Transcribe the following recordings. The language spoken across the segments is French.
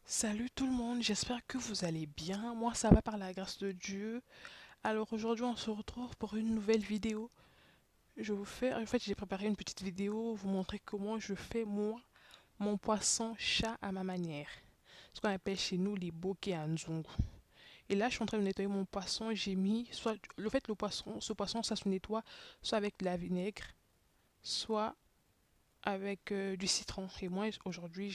Salut tout le monde, j'espère que vous allez bien. Moi, ça va par la grâce de Dieu. Alors aujourd'hui, on se retrouve pour une nouvelle vidéo. J'ai préparé une petite vidéo, vous montrer comment je fais moi, mon poisson chat à ma manière. Ce qu'on appelle chez nous les bokeh à nzungu. Et là, je suis en train de nettoyer mon poisson. J'ai mis, soit, le fait, le poisson, ce poisson, ça se nettoie soit avec de la vinaigre, soit avec du citron. Et moi, aujourd'hui,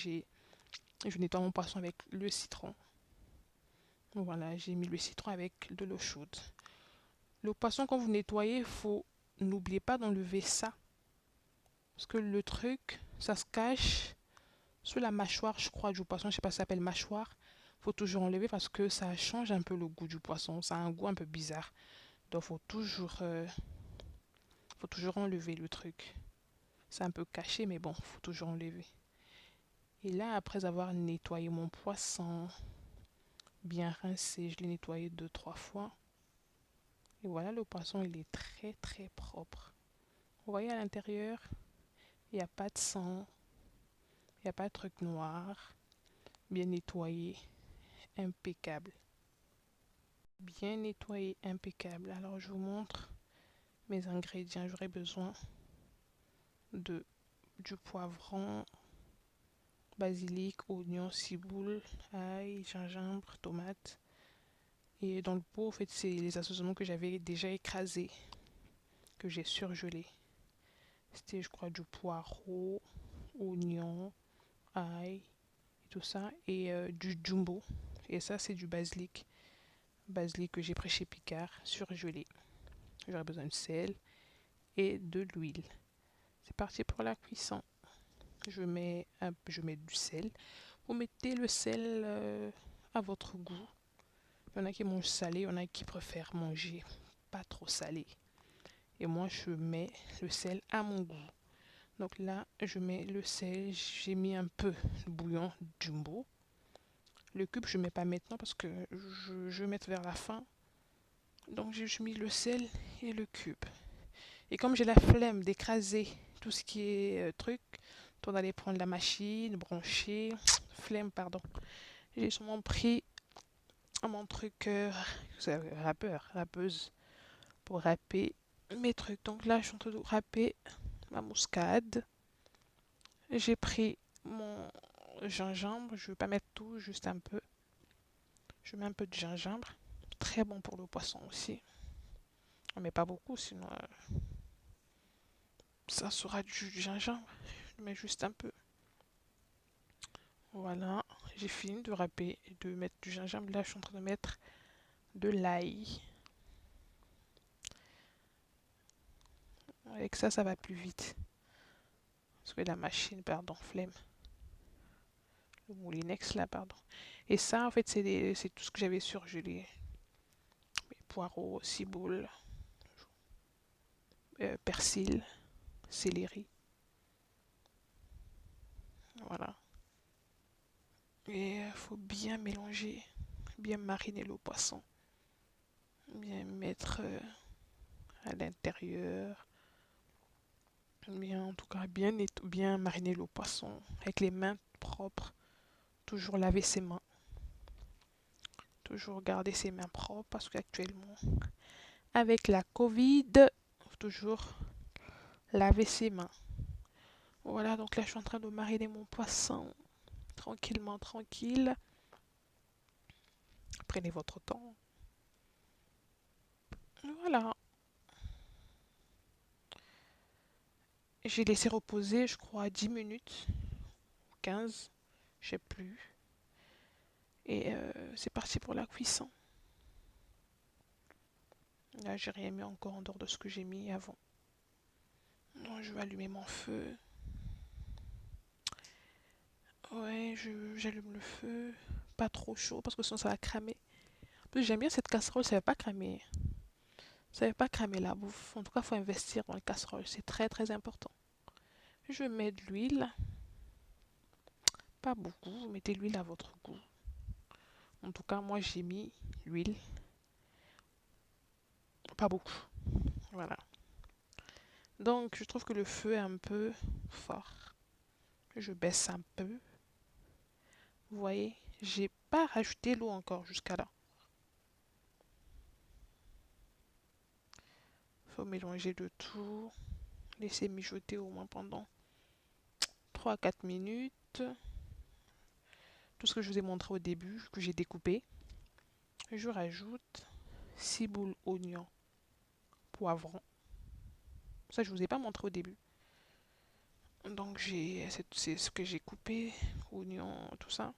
je nettoie mon poisson avec le citron. Voilà, j'ai mis le citron avec de l'eau chaude. Le poisson, quand vous nettoyez, faut n'oubliez pas d'enlever ça. Parce que le truc, ça se cache sous la mâchoire, je crois, du poisson. Je sais pas si ça s'appelle mâchoire. Faut toujours enlever parce que ça change un peu le goût du poisson. Ça a un goût un peu bizarre. Donc faut toujours enlever le truc. C'est un peu caché, mais bon, faut toujours enlever. Et là, après avoir nettoyé mon poisson, bien rincé, je l'ai nettoyé deux, trois fois. Et voilà, le poisson, il est très très propre. Vous voyez à l'intérieur, il n'y a pas de sang, il n'y a pas de truc noir, bien nettoyé, impeccable. Bien nettoyé, impeccable. Alors je vous montre mes ingrédients. J'aurai besoin de du poivron, basilic, oignon, ciboule, ail, gingembre, tomate. Et dans le pot, en fait, c'est les assaisonnements que j'avais déjà écrasés, que j'ai surgelés. C'était, je crois, du poireau, oignon, ail, et tout ça, et du jumbo. Et ça, c'est du basilic. Basilic que j'ai pris chez Picard, surgelé. J'aurai besoin de sel et de l'huile. C'est parti pour la cuisson. Je mets du sel. Vous mettez le sel à votre goût. Il y en a qui mangent salé, il y en a qui préfèrent manger pas trop salé. Et moi, je mets le sel à mon goût. Donc là, je mets le sel. J'ai mis un peu de bouillon jumbo. Le cube, je ne mets pas maintenant parce que je vais mettre vers la fin. Donc j'ai mis le sel et le cube. Et comme j'ai la flemme d'écraser tout ce qui est truc, toi d'aller prendre la machine, brancher, flemme, pardon. J'ai sûrement pris mon truc rappeuse, pour râper mes trucs. Donc là, je suis en train de râper ma muscade. J'ai pris mon gingembre, je ne vais pas mettre tout, juste un peu. Je mets un peu de gingembre, très bon pour le poisson aussi. Mais pas beaucoup, sinon ça sera du gingembre. Je mets juste un peu. Voilà, j'ai fini de râper et de mettre du gingembre. Là, je suis en train de mettre de l'ail. Avec ça, ça va plus vite. Parce que la machine, pardon, flemme. Le moulinex, là, pardon. Et ça, en fait, c'est tout ce que j'avais surgelé. Les poireaux, ciboule, persil, céleri. Voilà. Et il faut bien mélanger, bien mariner le poisson. Bien mettre à l'intérieur. Bien, en tout cas, bien mariner le poisson avec les mains propres. Toujours laver ses mains. Toujours garder ses mains propres parce qu'actuellement, avec la Covid, faut toujours laver ses mains. Voilà, donc là, je suis en train de mariner mon poisson tranquillement, tranquille. Prenez votre temps. Voilà. J'ai laissé reposer, je crois, 10 minutes, 15, je sais plus. Et c'est parti pour la cuisson. Là, j'ai rien mis encore en dehors de ce que j'ai mis avant. Donc, je vais allumer mon feu. Ouais, j'allume le feu. Pas trop chaud parce que sinon ça va cramer. En plus, j'aime bien cette casserole, ça va pas cramer. Ça va pas cramer la bouffe. En tout cas, il faut investir dans la casserole. C'est très très important. Je mets de l'huile. Pas beaucoup. Vous mettez l'huile à votre goût. En tout cas, moi j'ai mis l'huile. Pas beaucoup. Voilà. Donc, je trouve que le feu est un peu fort. Je baisse un peu. Vous voyez, j'ai pas rajouté l'eau encore jusqu'à là. Faut mélanger le tout. Laisser mijoter au moins pendant 3 à 4 minutes. Tout ce que je vous ai montré au début, que j'ai découpé. Je rajoute ciboule, oignon, poivron. Ça, je vous ai pas montré au début. Donc, c'est ce que j'ai coupé, oignon, tout ça.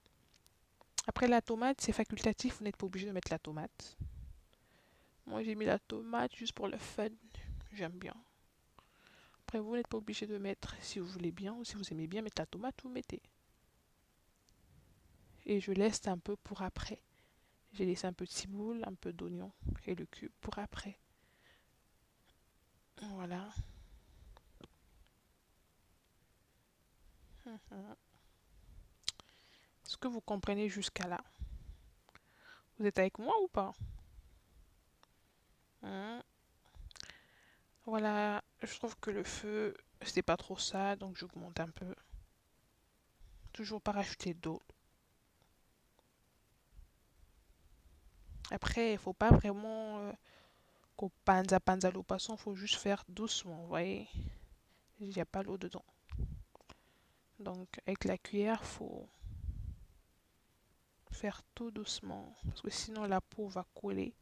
Après, la tomate, c'est facultatif. Vous n'êtes pas obligé de mettre la tomate. Moi, j'ai mis la tomate juste pour le fun. J'aime bien. Après, vous n'êtes pas obligé de mettre, si vous voulez bien, ou si vous aimez bien mettre la tomate, vous mettez. Et je laisse un peu pour après. J'ai laissé un peu de ciboule, un peu d'oignon et le cube pour après. Voilà. Est-ce que vous comprenez jusqu'à là? Vous êtes avec moi ou pas? Hum. Voilà, je trouve que le feu, c'était pas trop ça, donc j'augmente un peu. Toujours pas rajouter d'eau. Après, il faut pas vraiment qu'on panza l'eau poisson, faut juste faire doucement, vous voyez? Il n'y a pas l'eau dedans. Donc, avec la cuillère, faut faire tout doucement, parce que sinon la peau va coller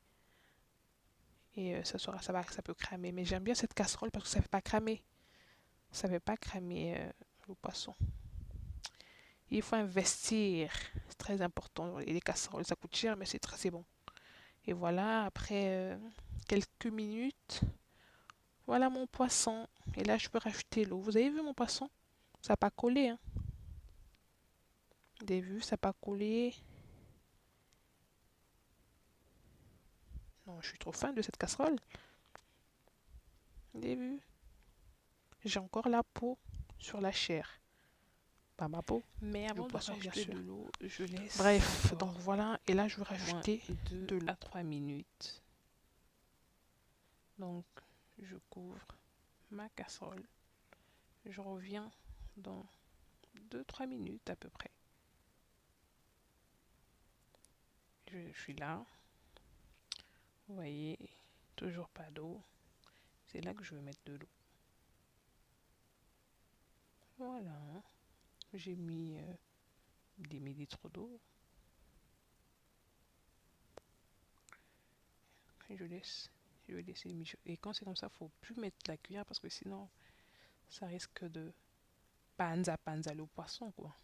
et ça peut cramer. Mais j'aime bien cette casserole parce que ça fait pas cramer. Ça fait pas cramer le poisson. Il faut investir, c'est très important. Et les casseroles, ça coûte cher, mais c'est bon. Et voilà, après quelques minutes, voilà mon poisson. Et là, je peux rajouter l'eau. Vous avez vu mon poisson? Ça n'a pas collé, hein. Vous avez vu, ça n'a pas collé. Non, je suis trop fan de cette casserole. Vous avez vu? J'ai encore la peau sur la chair. Pas ma peau, Mais le avant de poisson, bien rajouter sûr. de l'eau, je laisse Bref, donc encore voilà. Et là, je vais au moins rajouter 2 de l'eau. à 3 minutes. Donc, je couvre ma casserole. Je reviens dans 2 à 3 minutes à peu près. Je suis là. Vous voyez, toujours pas d'eau. C'est là que je vais mettre de l'eau. Voilà. J'ai mis des millilitres d'eau. Je laisse. Je vais laisser mijoter. Et quand c'est comme ça, faut plus mettre la cuillère parce que sinon, ça risque de panza le poisson, quoi.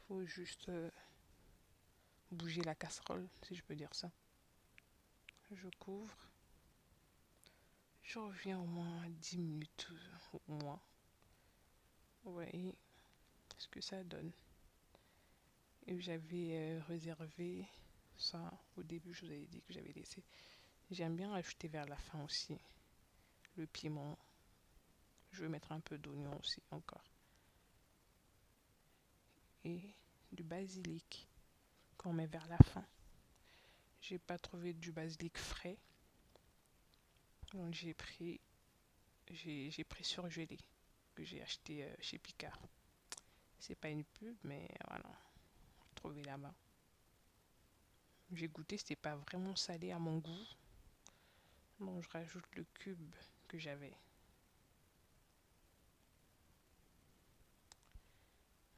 Faut juste bouger la casserole, si je peux dire ça. Je couvre. Je reviens au moins 10 minutes au moins. Vous voyez ce que ça donne. Et j'avais réservé ça au début, je vous avais dit que j'avais laissé. J'aime bien ajouter vers la fin aussi le piment. Je vais mettre un peu d'oignon aussi encore. Et du basilic qu'on met vers la fin. J'ai pas trouvé du basilic frais. Donc j'ai pris surgelé que j'ai acheté chez Picard. C'est pas une pub, mais voilà, trouvé là-bas. J'ai goûté, c'était pas vraiment salé à mon goût. Donc je rajoute le cube que j'avais.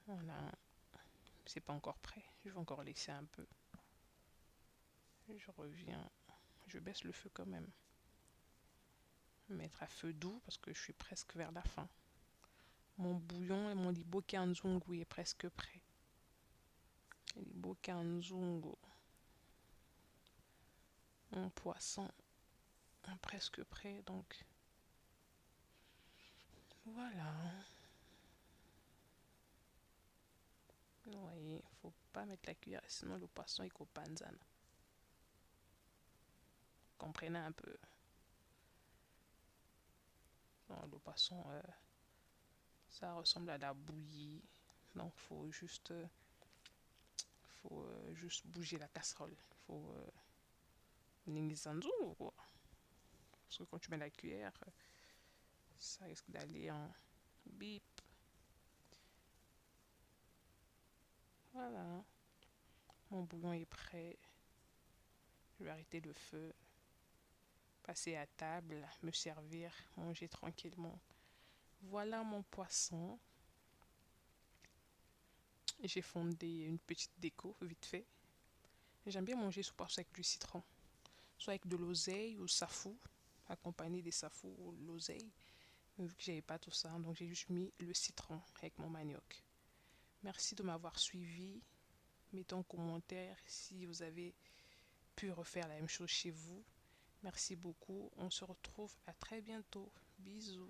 Voilà, c'est pas encore prêt. Je vais encore laisser un peu. Je reviens. Je baisse le feu quand même. Mettre à feu doux parce que je suis presque vers la fin. Mon bouillon et mon liboke nzungu est presque prêt. Liboke nzungu. Mon poisson est presque prêt, donc voilà. Vous voyez, faut pas mettre la cuillère, sinon le poisson est copanzana. Comprenez un peu. Non, le poisson, ça ressemble à la bouillie. Donc faut juste bouger la casserole. Faut quoi. Parce que quand tu mets la cuillère, ça risque d'aller en bip. Voilà, mon bouillon est prêt. Je vais arrêter le feu, passer à table, me servir, manger tranquillement. Voilà mon poisson. J'ai fondé une petite déco vite fait. J'aime bien manger ce poisson avec du citron, soit avec de l'oseille ou safou, accompagné des safou ou l'oseille. Mais vu que j'avais pas tout ça, donc j'ai juste mis le citron avec mon manioc. Merci de m'avoir suivi. Mettez en commentaire si vous avez pu refaire la même chose chez vous. Merci beaucoup. On se retrouve à très bientôt. Bisous.